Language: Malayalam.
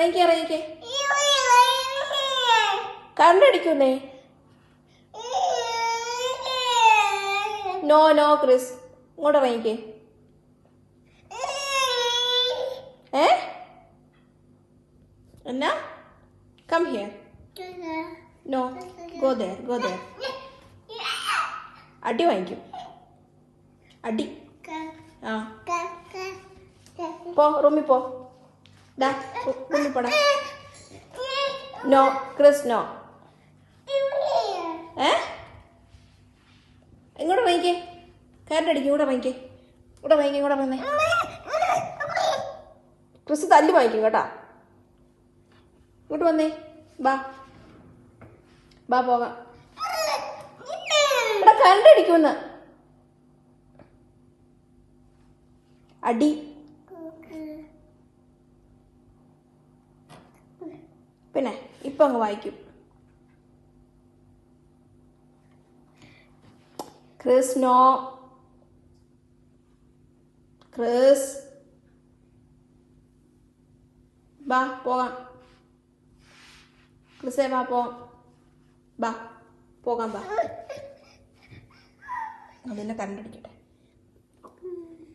ഇറങ്ങിക്കേ. കരണ്ടടിക്കുന്നേ. നോ ക്രിസ്, ഇങ്ങോട്ട് ഇറങ്ങിക്കേ. എന്നാ? Come here. No, go there. അടി വാങ്ങിക്കും. അടി. ആ, പോ റൂമിൽ പോ. റൂമിൽ പോടാ. No Chris, no. ഇങ്ങോട്ട് ഇറങ്ങിക്കേ. കരണ്ടടിക്കും. ഇവിടെ ഇറങ്ങി. ക്രിസ് തല്ലി വാങ്ങിക്കും കേട്ടാ. ഇങ്ങോട്ട് വന്നേ. ബാ പോകാം. ഇവിടെ കരണ്ടടിക്കുമെന്ന്. അടി. പിന്നെ ഇപ്പൊ അങ്ങ് വായിക്കും. Chris, no. ക്രിസ്, ബാ പോകാം. ക്രിസേ ബാ പോകാം. ബാ. അതിനെ കരണ്ടടിക്കട്ടെ.